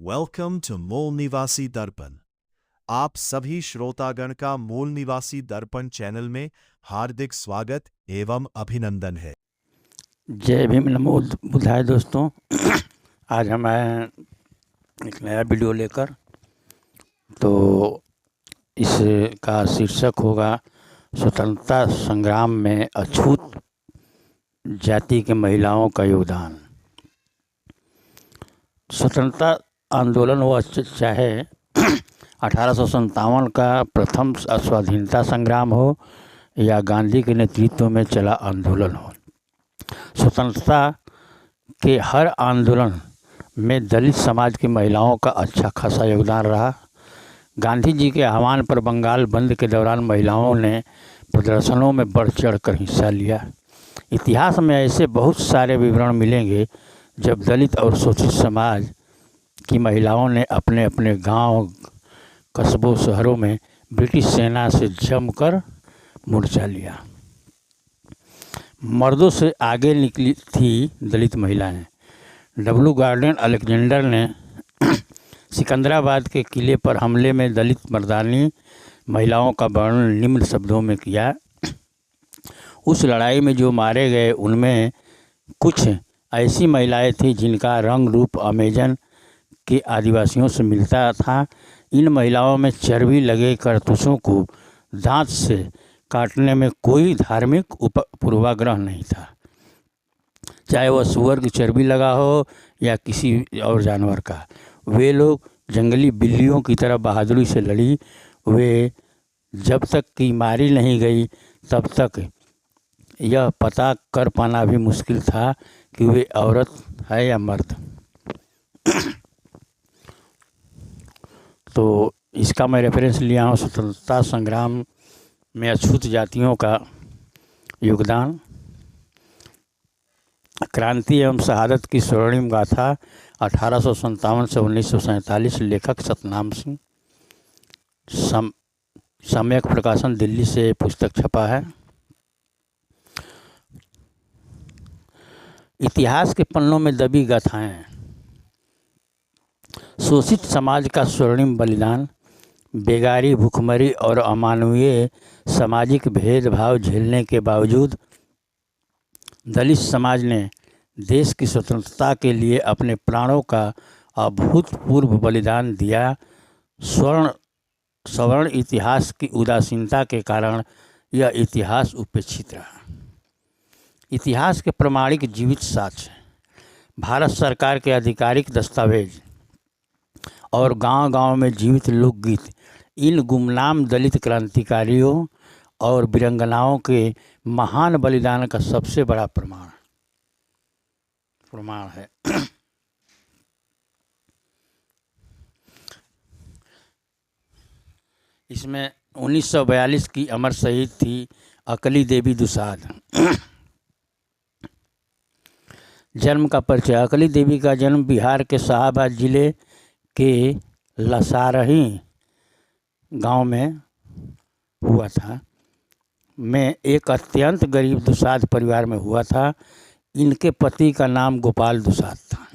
Welcome to मूल निवासी दर्पण। आप सभी श्रोतागण का मूल निवासी दर्पण चैनल में हार्दिक स्वागत एवं अभिनंदन है। जय भीम नमो बुद्धाय दोस्तों। आज हम आए हैं एक नया वीडियो लेकर। तो इसका शीर्षक होगा स्वतंत्रता संग्राम में अछूत जाति के महिलाओं का योगदान। स्वतंत्रता आंदोलन वो चाहे 1857 का प्रथम स्वाधीनता संग्राम हो या गांधी के नेतृत्व में चला आंदोलन हो, स्वतंत्रता के हर आंदोलन में दलित समाज की महिलाओं का अच्छा खासा योगदान रहा। गांधी जी के आह्वान पर बंगाल बंद के दौरान महिलाओं ने प्रदर्शनों में बढ़ चढ़ कर हिस्सा लिया। इतिहास में ऐसे बहुत सारे विवरण मिलेंगे जब दलित और शोषित समाज की महिलाओं ने अपने अपने गांव, कस्बों, शहरों में ब्रिटिश सेना से जमकर मोर्चा लिया। मर्दों से आगे निकली थी दलित महिलाएं। डब्ल्यू गार्डन अलेक्जेंडर ने सिकंदराबाद के किले पर हमले में दलित मर्दानी महिलाओं का वर्णन निम्न शब्दों में किया। उस लड़ाई में जो मारे गए उनमें कुछ ऐसी महिलाएं थीं जिनका रंग रूप अमेजन के आदिवासियों से मिलता था। इन महिलाओं में चर्बी लगे कारतूसों को दांत से काटने में कोई धार्मिक पूर्वाग्रह नहीं था, चाहे वह सूअर की चर्बी लगा हो या किसी और जानवर का। वे लोग जंगली बिल्लियों की तरह बहादुरी से लड़ी। वे जब तक कि मारी नहीं गई तब तक यह पता कर पाना भी मुश्किल था कि वे औरत है या मर्द। तो इसका मैं रेफरेंस लिया हूँ स्वतंत्रता संग्राम में अछूत जातियों का योगदान। क्रांति एवं शहादत की स्वर्णिम गाथा 1857 से 1947। लेखक सतनाम सिंह। सम्यक प्रकाशन दिल्ली से पुस्तक छपा है। इतिहास के पन्नों में दबी गाथाएं। शोषित समाज का स्वर्णिम बलिदान। बेगारी, भूखमरी और अमानवीय सामाजिक भेदभाव झेलने के बावजूद दलित समाज ने देश की स्वतंत्रता के लिए अपने प्राणों का अभूतपूर्व बलिदान दिया। सवर्ण इतिहास की उदासीनता के कारण यह इतिहास उपेक्षित रहा। इतिहास के प्रमाणिक जीवित साक्ष्य, भारत सरकार के आधिकारिक दस्तावेज और गांव-गांव में जीवित लोकगीत इन गुमनाम दलित क्रांतिकारियों और वीरंगनाओं के महान बलिदान का सबसे बड़ा प्रमाण है। इसमें 1942 की अमर शहीद थी अकली देवी दुसाद। जन्म का परिचय। अकली देवी का जन्म बिहार के शाहाबाद जिले के लसारही गांव में हुआ था। में एक अत्यंत गरीब दुसाद परिवार में हुआ था। इनके पति का नाम गोपाल दुसाद था।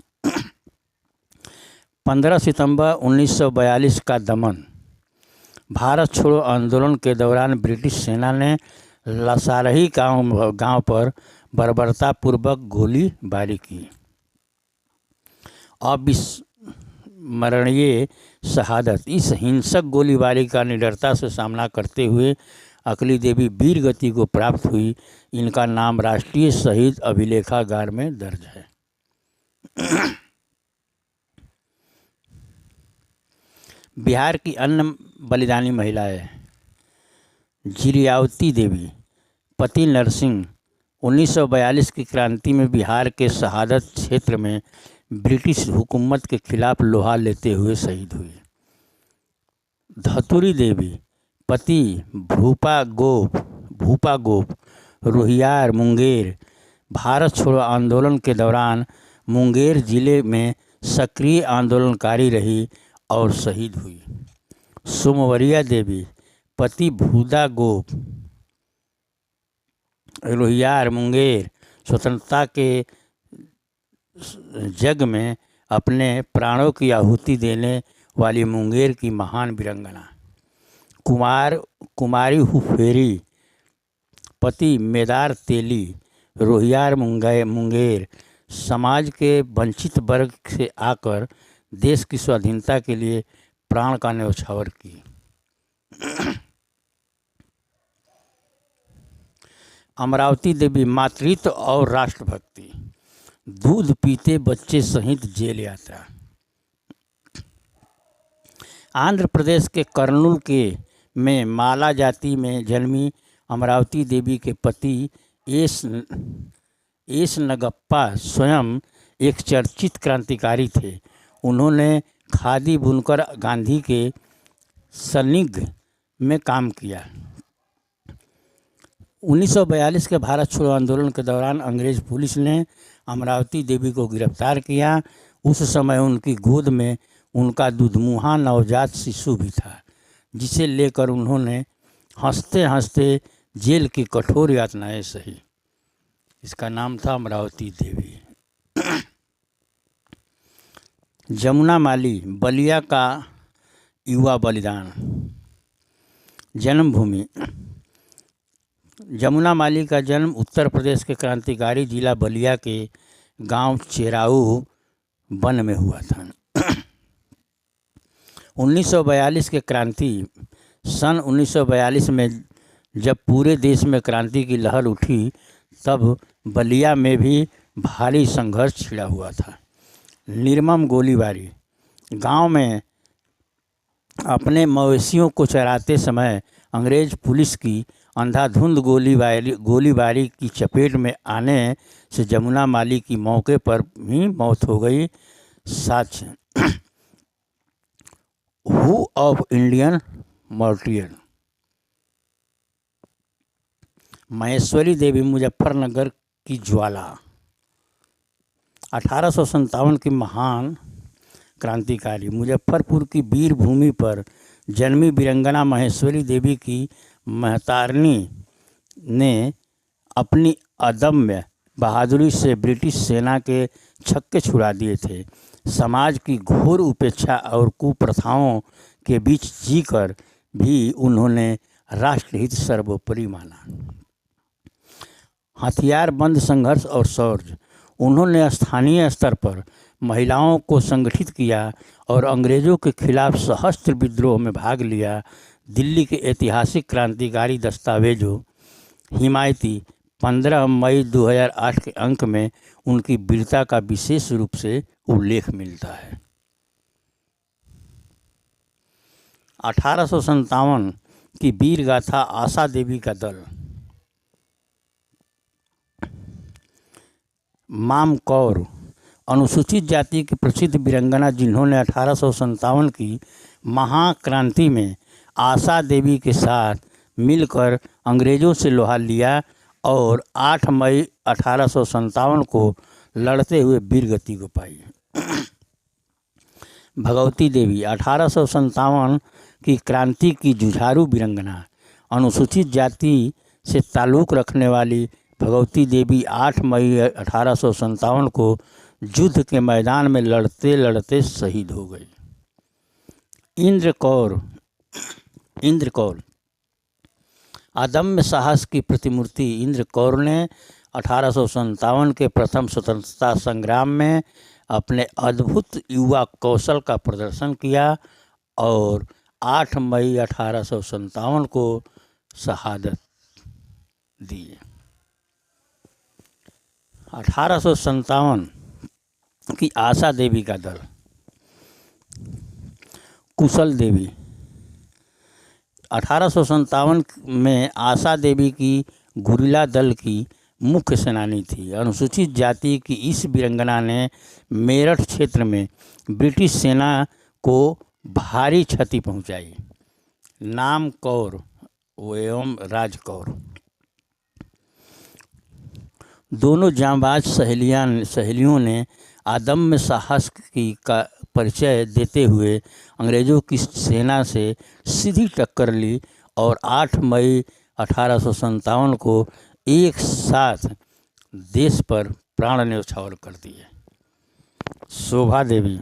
15 सितंबर 1942 का दमन। भारत छोड़ो आंदोलन के दौरान ब्रिटिश सेना ने लसारही गांव पर बर्बरतापूर्वक गोलीबारी की। अविस्मरणीय शहादत। इस हिंसक गोलीबारी का निडरता से सामना करते हुए अकली देवी वीर गति को प्राप्त हुई। इनका नाम राष्ट्रीय शहीद अभिलेखागार में दर्ज है। बिहार की अन्य बलिदानी महिलाएं। जिरियावती देवी, पति नरसिंह, 1942 की क्रांति में बिहार के शहादत क्षेत्र में ब्रिटिश हुकूमत के खिलाफ लोहा लेते हुए शहीद हुई। धतुरी देवी, पति भूपा गोप, रोहियार, मुंगेर, भारत छोड़ो आंदोलन के दौरान मुंगेर जिले में सक्रिय आंदोलनकारी रही और शहीद हुई। सोमवरिया देवी, पति भूदा गोप, रोहियार, मुंगेर, स्वतंत्रता के जंग में अपने प्राणों की आहुति देने वाली मुंगेर की महान वीरंगना कुमारी हुफेरी पति मेदार तेली रोहियार मुंगेर समाज के वंचित वर्ग से आकर देश की स्वाधीनता के लिए प्राण का न्यौछावर की। अमरावती देवी मातृत्व और राष्ट्रभक्ति, दूध पीते बच्चे सहित जेल यात्रा। आंध्र प्रदेश के कर्नूल के में माला जाति में जन्मी अमरावती देवी के पति एस नगप्पा स्वयं एक चर्चित क्रांतिकारी थे। उन्होंने खादी बुनकर गांधी के सनिग्ध में काम किया। 1942 के भारत छोड़ो आंदोलन के दौरान अंग्रेज पुलिस ने अमरावती देवी को गिरफ्तार किया। उस समय उनकी गोद में उनका दुधमुहा नवजात शिशु भी था, जिसे लेकर उन्होंने हंसते हंसते जेल की कठोर यातनाएं सही। इसका नाम था अमरावती देवी। जमुना माली बलिया का युवा बलिदान। जन्मभूमि जमुना माली का जन्म उत्तर प्रदेश के क्रांतिकारी जिला बलिया के गांव चेराऊ वन में हुआ था। 1942 के क्रांति सन 1942 में जब पूरे देश में क्रांति की लहर उठी, तब बलिया में भी भारी संघर्ष छिड़ा हुआ था। निर्मम गोलीबारी। गांव में अपने मवेशियों को चराते समय अंग्रेज पुलिस की अंधाधुंध गोलीबारी की चपेट में आने से जमुना माली की मौके पर ही मौत हो गई। साक्ष्य who of Indian martyr. Maheshwari Devi Muzaffarnagar की ज्वाला। 1857 की महान क्रांतिकारी। मुजफ्फरपुर की वीर भूमि पर जन्मी वीरंगना महेश्वरी देवी की महतारनी ने अपनी अदम्य बहादुरी से ब्रिटिश सेना के छक्के छुड़ा दिए थे। समाज की घोर उपेक्षा और कुप्रथाओं के बीच जीकर भी उन्होंने राष्ट्रहित सर्वोपरि माना। हथियारबंद संघर्ष और शौर्य। उन्होंने स्थानीय स्तर पर महिलाओं को संगठित किया और अंग्रेज़ों के खिलाफ सशस्त्र विद्रोह में भाग लिया। दिल्ली के ऐतिहासिक क्रांतिकारी दस्तावेजों हिमायती 15 मई 2008 के अंक में उनकी वीरता का विशेष रूप से उल्लेख मिलता है। 1857 की वीर गाथा आशा देवी का दल। माम कौर अनुसूचित जाति की प्रसिद्ध वीरंगना, जिन्होंने 1857 की महाक्रांति में आशा देवी के साथ मिलकर अंग्रेज़ों से लोहा लिया और 8 मई 1857 को लड़ते हुए वीरगति को पाई। भगवती देवी 1857 की क्रांति की जुझारू वीरंगना। अनुसूचित जाति से ताल्लुक़ रखने वाली भगवती देवी 8 मई 1857 को युद्ध के मैदान में लड़ते लड़ते शहीद हो गई। इंद्र कौर अदम्य साहस की प्रतिमूर्ति। इंद्र कौर ने 1857 के प्रथम स्वतंत्रता संग्राम में अपने अद्भुत युवा कौशल का प्रदर्शन किया और 8 मई 1857 को शहादत दी। 1857 की आशा देवी का दल। कुशल देवी 1857 में आशा देवी की गुरिल्ला दल की मुख्य सेनानी थी। अनुसूचित जाति की इस वीरंगना ने मेरठ क्षेत्र में ब्रिटिश सेना को भारी क्षति पहुंचाई। नाम कौर एवं राज कौर दोनों जांबाज सहेलियों ने अदम्य साहस की का परिचय देते हुए अंग्रेज़ों की सेना से सीधी टक्कर ली और 8 मई 1857 को एक साथ देश पर प्राण न्यौछावर कर दिए। शोभा देवी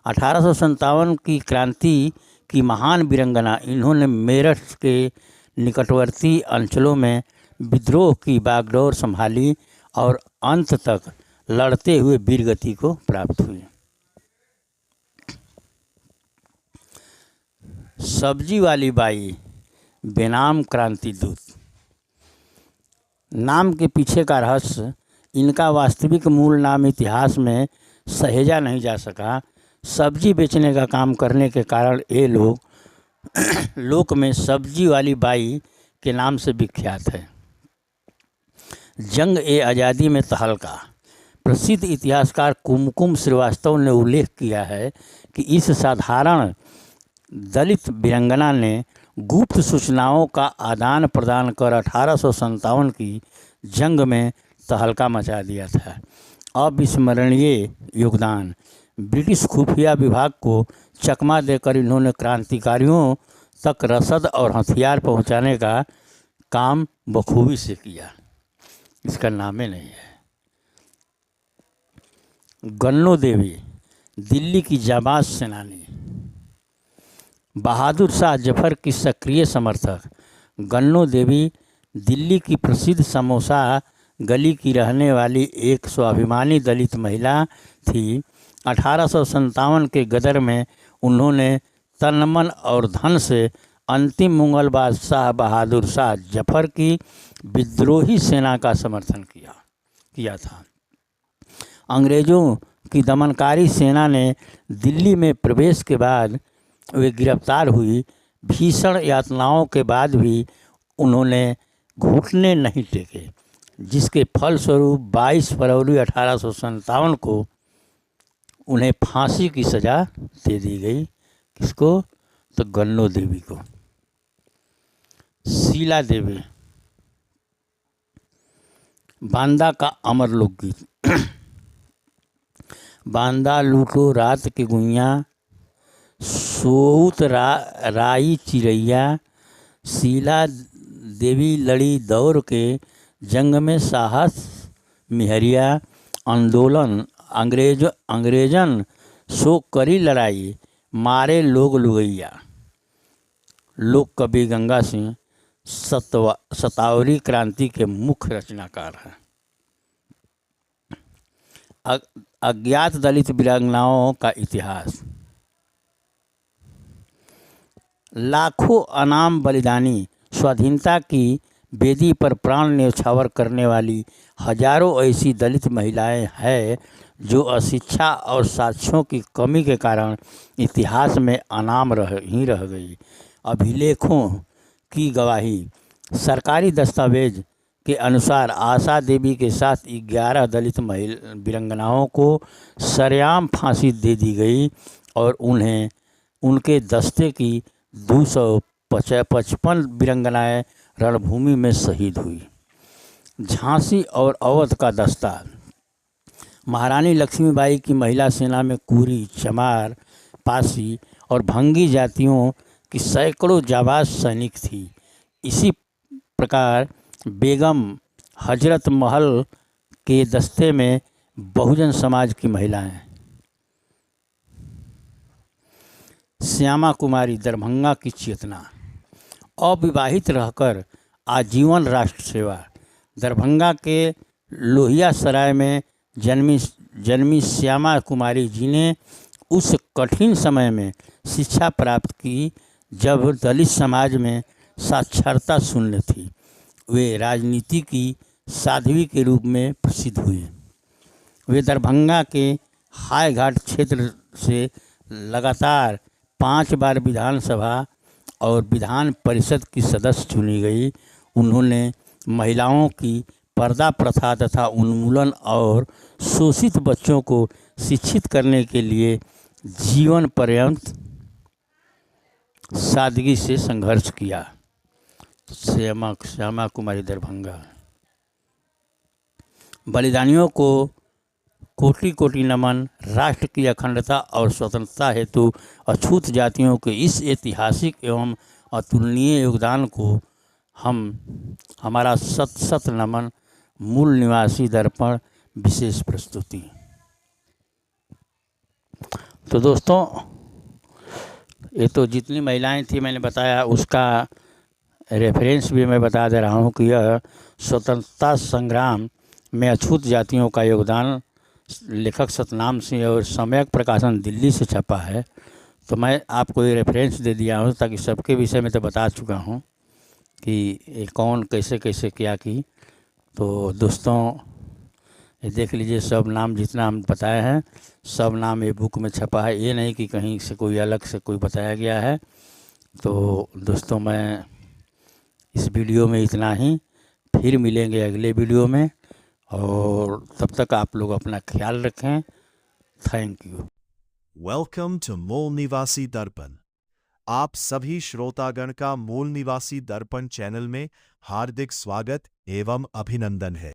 1857 की क्रांति की महान वीरंगना। इन्होंने मेरठ के निकटवर्ती अंचलों में विद्रोह की बागडोर संभाली और अंत तक लड़ते हुए वीरगति को प्राप्त हुई। सब्जी वाली बाई बेनाम क्रांति दूत। नाम के पीछे का रहस्य, इनका वास्तविक मूल नाम इतिहास में सहेजा नहीं जा सका। सब्जी बेचने का काम करने के कारण ये लोग लोक में सब्जी वाली बाई के नाम से विख्यात है। जंग ए आज़ादी में तहलका। प्रसिद्ध इतिहासकार कुमकुम श्रीवास्तव ने उल्लेख किया है कि इस साधारण दलित वीरंगना ने गुप्त सूचनाओं का आदान प्रदान कर 1857 की जंग में तहलका मचा दिया था। अविस्मरणीय योगदान। ब्रिटिश खुफिया विभाग को चकमा देकर इन्होंने क्रांतिकारियों तक रसद और हथियार पहुंचाने का काम बखूबी से किया। इसका नामे नहीं है। गन्नो देवी दिल्ली की जाबाज सेनानी। बहादुर शाह जफर की सक्रिय समर्थक। गन्नो देवी दिल्ली की प्रसिद्ध समोसा गली की रहने वाली एक स्वाभिमानी दलित महिला थी। 1857 के गदर में उन्होंने तन मन और धन से अंतिम मुगल बादशाह बहादुर शाह जफर की विद्रोही सेना का समर्थन किया था। अंग्रेज़ों की दमनकारी सेना ने दिल्ली में प्रवेश के बाद वे गिरफ्तार हुई। भीषण यातनाओं के बाद भी उन्होंने घुटने नहीं टेके, जिसके फलस्वरूप 22 फरवरी 1857 को उन्हें फांसी की सज़ा दे दी गई। किसको? तो गन्नो देवी को। शीला देवी बांदा का अमर लोकगीत। बांदा लूटो रात के गुइया, सोऊत राई चिड़ैया। शीला देवी लड़ी दौड़ के जंग में साहस मिहरिया। आंदोलन अंग्रेजन सो करी लड़ाई, मारे लोग लुगैया। लोक कवि गंगा सिंह सतावरी क्रांति के मुख्य रचनाकार हैं। अज्ञात दलित वीरांगनाओं का इतिहास। लाखों अनाम बलिदानी, स्वाधीनता की वेदी पर प्राण न्यौछावर करने वाली हजारों ऐसी दलित महिलाएं हैं जो अशिक्षा और साक्ष्यों की कमी के कारण इतिहास में अनाम रह गई। अभिलेखों की गवाही। सरकारी दस्तावेज के अनुसार आशा देवी के साथ 11 दलित वीरांगनाओं को सरेआम फांसी दे दी गई और उन्हें उनके दस्ते की 255 वीरांगनाएं रणभूमि में शहीद हुई। झांसी और अवध का दस्ता। महारानी लक्ष्मीबाई की महिला सेना में कुरी, चमार, पासी और भंगी जातियों की सैकड़ों जाबाज सैनिक थी। इसी प्रकार बेगम हजरत महल के दस्ते में बहुजन समाज की महिलाएं। श्यामा कुमारी दरभंगा की चेतना। अविवाहित रहकर आजीवन राष्ट्र सेवा। दरभंगा के लोहिया सराय में जन्मी श्यामा कुमारी जी ने उस कठिन समय में शिक्षा प्राप्त की जब दलित समाज में साक्षरता शून्य थी। वे राजनीति की साध्वी के रूप में प्रसिद्ध हुए। वे दरभंगा के हाय घाट क्षेत्र से लगातार 5 बार विधानसभा और विधान परिषद की सदस्य चुनी गई। उन्होंने महिलाओं की पर्दा प्रथा तथा उन्मूलन और शोषित बच्चों को शिक्षित करने के लिए जीवन पर्यंत सादगी से संघर्ष किया। श्यामा कुमारी दरभंगा। बलिदानियों को कोटि कोटि नमन। राष्ट्र की अखंडता और स्वतंत्रता हेतु अछूत जातियों के इस ऐतिहासिक एवं अतुलनीय योगदान को हमारा सत सत नमन। मूल निवासी दर्पण विशेष प्रस्तुति। तो दोस्तों, ये तो जितनी महिलाएं थी मैंने बताया, उसका रेफरेंस भी मैं बता दे रहा हूँ कि यह स्वतंत्रता संग्राम में अछूत जातियों का योगदान लेखक सतनाम सिंह और सम्यक प्रकाशन दिल्ली से छपा है। तो मैं आपको ये रेफरेंस दे दिया हूँ ताकि सबके विषय में तो बता चुका हूँ कि ये कौन कैसे कैसे क्या की। तो दोस्तों, ये देख लीजिए, सब नाम जितना हम बताए हैं सब नाम ये बुक में छपा है, ये नहीं कि कहीं से कोई अलग से कोई बताया गया है। तो दोस्तों, मैं इस वीडियो में इतना ही, फिर मिलेंगे अगले वीडियो में, और तब तक आप लोग अपना ख्याल रखें। Thank you. वेलकम टू मूल निवासी दर्पण। आप सभी श्रोतागण का मूल निवासी दर्पण चैनल में हार्दिक स्वागत एवं अभिनंदन है।